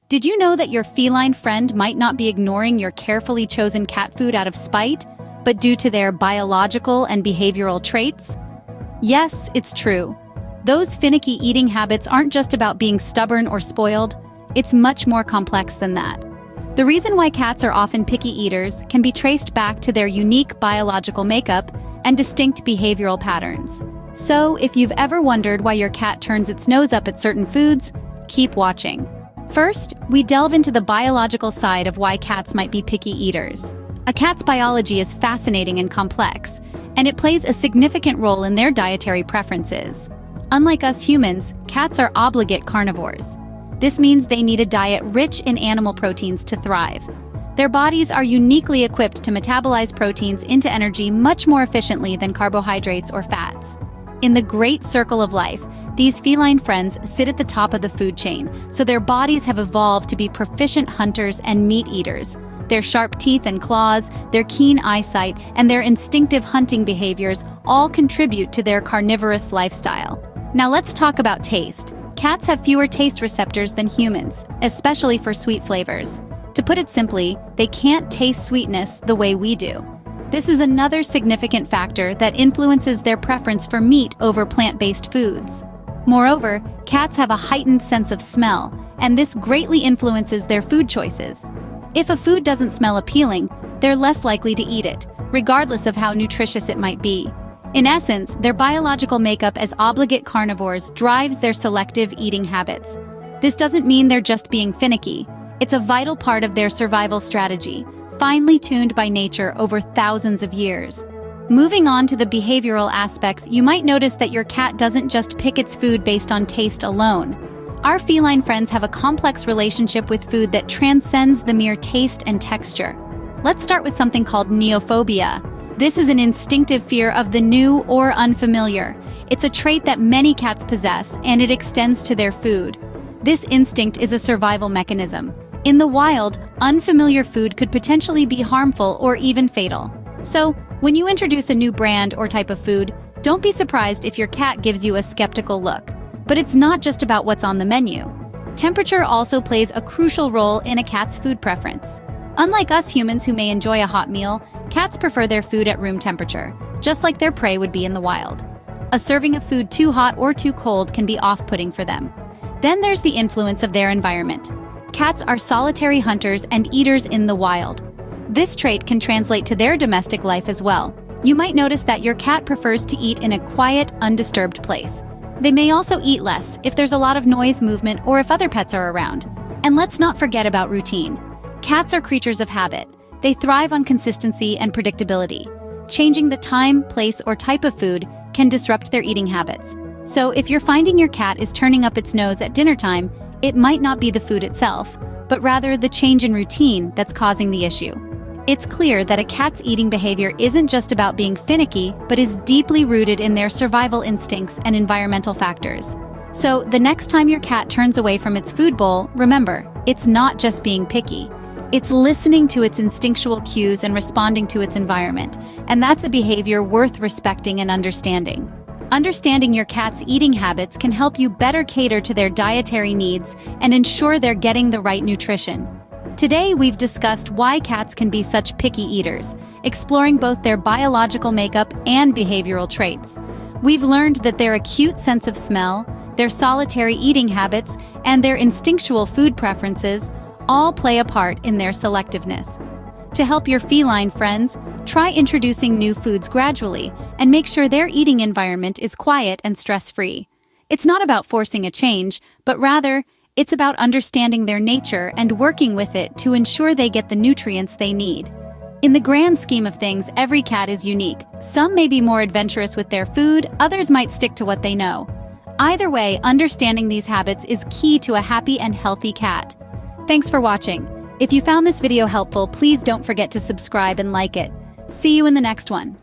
Did you know that your feline friend might not be ignoring your carefully chosen cat food out of spite, but due to their biological and behavioral traits? Yes, it's true. Those finicky eating habits aren't just about being stubborn or spoiled. It's much more complex than that. The reason why cats are often picky eaters can be traced back to their unique biological makeup and distinct behavioral patterns. So, if you've ever wondered why your cat turns its nose up at certain foods, keep watching. First, we delve into the biological side of why cats might be picky eaters. A cat's biology is fascinating and complex, and it plays a significant role in their dietary preferences. Unlike us humans, cats are obligate carnivores. This means they need a diet rich in animal proteins to thrive. Their bodies are uniquely equipped to metabolize proteins into energy much more efficiently than carbohydrates or fats. In the great circle of life, these feline friends sit at the top of the food chain, so their bodies have evolved to be proficient hunters and meat eaters. Their sharp teeth and claws, their keen eyesight, and their instinctive hunting behaviors all contribute to their carnivorous lifestyle. Now let's talk about taste. Cats have fewer taste receptors than humans, especially for sweet flavors. To put it simply, they can't taste sweetness the way we do. This is another significant factor that influences their preference for meat over plant-based foods. Moreover, cats have a heightened sense of smell, and this greatly influences their food choices. If a food doesn't smell appealing, they're less likely to eat it, regardless of how nutritious it might be. In essence, their biological makeup as obligate carnivores drives their selective eating habits. This doesn't mean they're just being finicky. It's a vital part of their survival strategy, finely tuned by nature over thousands of years. Moving on to the behavioral aspects, you might notice that your cat doesn't just pick its food based on taste alone. Our feline friends have a complex relationship with food that transcends the mere taste and texture. Let's start with something called neophobia. This is an instinctive fear of the new or unfamiliar. It's a trait that many cats possess, and it extends to their food. This instinct is a survival mechanism. In the wild, unfamiliar food could potentially be harmful or even fatal. So, when you introduce a new brand or type of food, don't be surprised if your cat gives you a skeptical look. But it's not just about what's on the menu. Temperature also plays a crucial role in a cat's food preference. Unlike us humans who may enjoy a hot meal, cats prefer their food at room temperature, just like their prey would be in the wild. A serving of food too hot or too cold can be off-putting for them. Then there's the influence of their environment. Cats are solitary hunters and eaters in the wild. This trait can translate to their domestic life as well. You might notice that your cat prefers to eat in a quiet, undisturbed place. They may also eat less if there's a lot of noise, movement, or if other pets are around. And let's not forget about routine. Cats are creatures of habit. They thrive on consistency and predictability. Changing the time, place, or type of food can disrupt their eating habits. So if you're finding your cat is turning up its nose at dinner time, it might not be the food itself, but rather the change in routine that's causing the issue. It's clear that a cat's eating behavior isn't just about being finicky, but is deeply rooted in their survival instincts and environmental factors. So, the next time your cat turns away from its food bowl, remember, it's not just being picky. It's listening to its instinctual cues and responding to its environment, and that's a behavior worth respecting and understanding. Understanding your cat's eating habits can help you better cater to their dietary needs and ensure they're getting the right nutrition. Today, we've discussed why cats can be such picky eaters, exploring both their biological makeup and behavioral traits. We've learned that their acute sense of smell, their solitary eating habits, and their instinctual food preferences all play a part in their selectiveness. To help your feline friends, try introducing new foods gradually and make sure their eating environment is quiet and stress-free. It's not about forcing a change, but rather, it's about understanding their nature and working with it to ensure they get the nutrients they need. In the grand scheme of things, every cat is unique. Some may be more adventurous with their food, others might stick to what they know. Either way, understanding these habits is key to a happy and healthy cat. Thanks for watching. If you found this video helpful, please don't forget to subscribe and like it. See you in the next one.